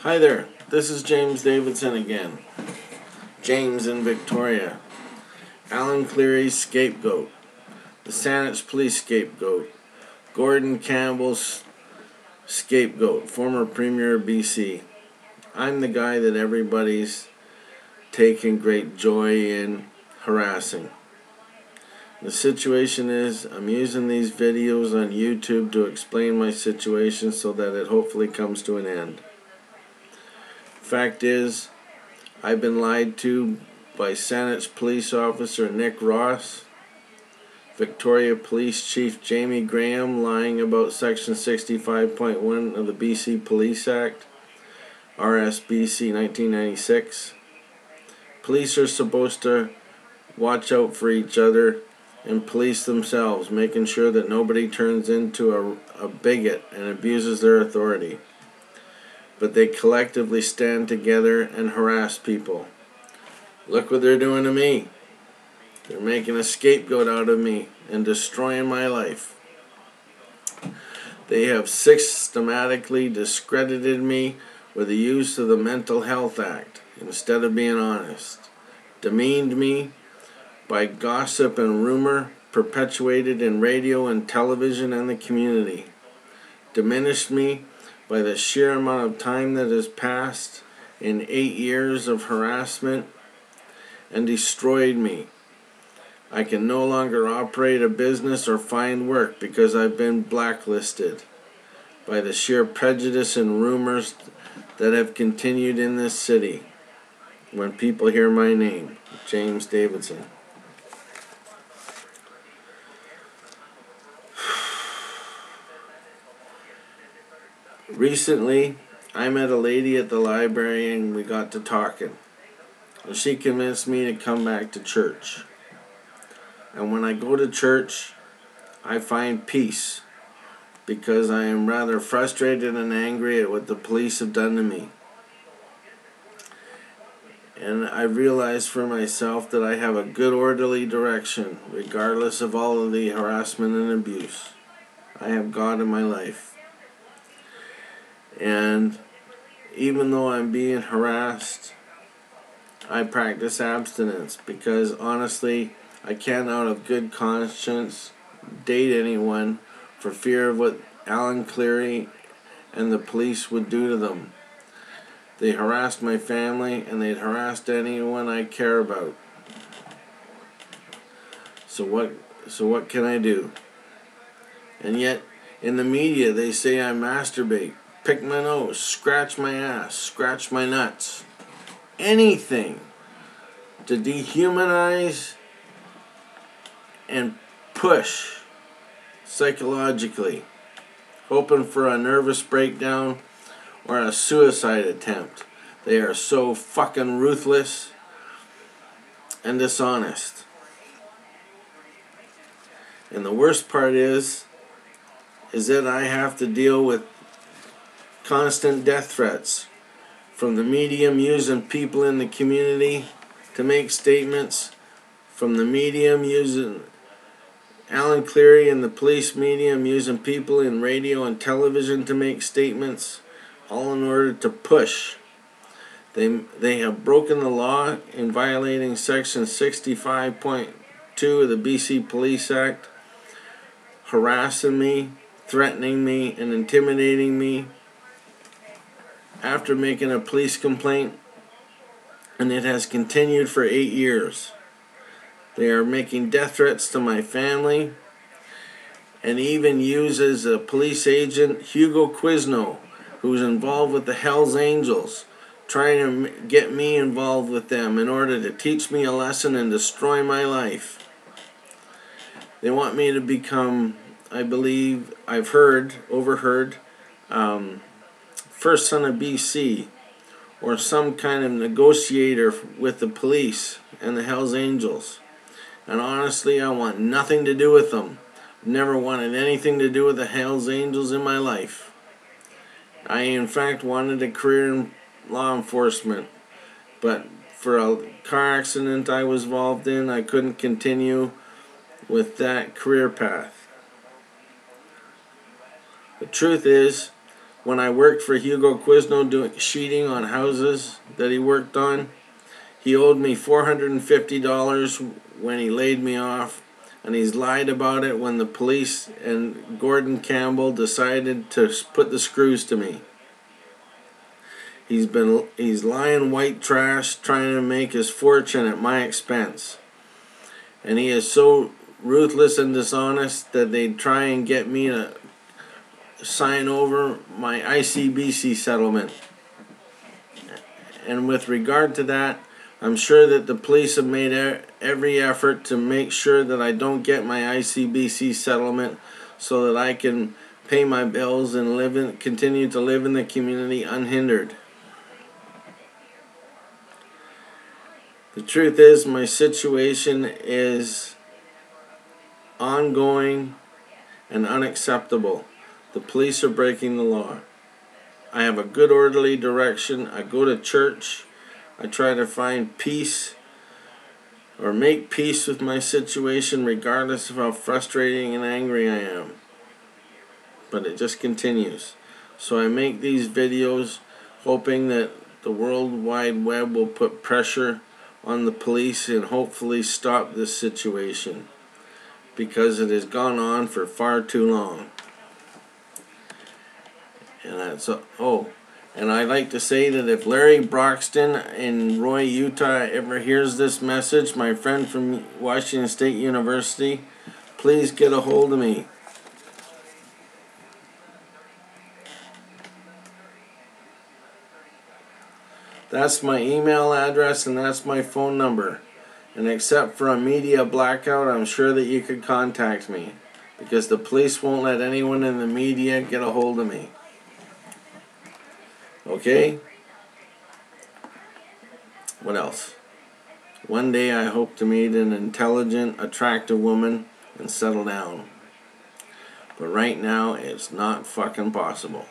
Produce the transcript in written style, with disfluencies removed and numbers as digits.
Hi there, this is James Davidson again. James in Victoria. Alan Cleary's scapegoat. The Saanich Police scapegoat. Gordon Campbell's scapegoat, former Premier BC. I'm the guy that everybody's taking great joy in harassing. The situation is, I'm using these videos on YouTube to explain my situation so that it hopefully comes to an end. Fact is, I've been lied to by Saanich Police Officer Nick Ross, Victoria Police Chief Jamie Graham lying about Section 65.1 of the BC Police Act, RSBC 1996. Police are supposed to watch out for each other and police themselves, making sure that nobody turns into a bigot and abuses their authority. But they collectively stand together and harass people. Look what they're doing to me. They're making a scapegoat out of me and destroying my life. They have systematically discredited me with the use of the Mental Health Act instead of being honest. Demeaned me by gossip and rumor perpetuated in radio and television and the community. Diminished me by the sheer amount of time that has passed in 8 years of harassment, and destroyed me. I can no longer operate a business or find work because I've been blacklisted by the sheer prejudice and rumors that have continued in this city when people hear my name, James Davidson. Recently, I met a lady at the library and we got to talking. And she convinced me to come back to church. And when I go to church, I find peace because I am rather frustrated and angry at what the police have done to me. And I realize for myself that I have a good orderly direction regardless of all of the harassment and abuse. I have God in my life. And even though I'm being harassed, I practice abstinence because honestly, I can't out of good conscience date anyone for fear of what Alan Cleary and the police would do to them. They harassed my family and they'd harassed anyone I care about. So what can I do? And yet, in the media, they say I masturbate, pick my nose, scratch my ass, scratch my nuts. Anything to dehumanize and push psychologically, hoping for a nervous breakdown or a suicide attempt. They are so fucking ruthless and dishonest. And the worst part is that I have to deal with constant death threats from the medium using people in the community to make statements, from the medium using Alan Cleary and the police medium using people in radio and television to make statements, all in order to push. They have broken the law in violating Section 65.2 of the BC Police Act, harassing me, threatening me, and intimidating me after making a police complaint, and it has continued for 8 years. They are making death threats to my family, and even uses a police agent, Hugo Quizno, who's involved with the Hells Angels, trying to get me involved with them in order to teach me a lesson and destroy my life. They want me to become, I believe, overheard, first son of BC, or some kind of negotiator with the police and the Hells Angels. And honestly, I want nothing to do with them. Never wanted anything to do with the Hells Angels in my life. I, in fact, wanted a career in law enforcement, but for a car accident I was involved in, I couldn't continue with that career path. The truth is, when I worked for Hugo Quizno doing sheeting on houses that he worked on. He owed me $450 when he laid me off, and he's lied about it when the police and Gordon Campbell decided to put the screws to me. He's lying white trash trying to make his fortune at my expense. And he is so ruthless and dishonest that they'd try and get me to sign over my ICBC settlement. And with regard to that, I'm sure that the police have made every effort to make sure that I don't get my ICBC settlement so that I can pay my bills and continue to live in the community unhindered. The truth is, my situation is ongoing and unacceptable. The police are breaking the law. I have a good orderly direction. I go to church. I try to find peace or make peace with my situation regardless of how frustrating and angry I am. But it just continues. So I make these videos hoping that the World Wide Web will put pressure on the police and hopefully stop this situation, because it has gone on for far too long. And and I'd like to say that if Larry Broxton in Roy, Utah ever hears this message, my friend from Washington State University, please get a hold of me. That's my email address and that's my phone number. And except for a media blackout, I'm sure that you could contact me, because the police won't let anyone in the media get a hold of me. Okay? What else? One day I hope to meet an intelligent, attractive woman and settle down. But right now, it's not fucking possible.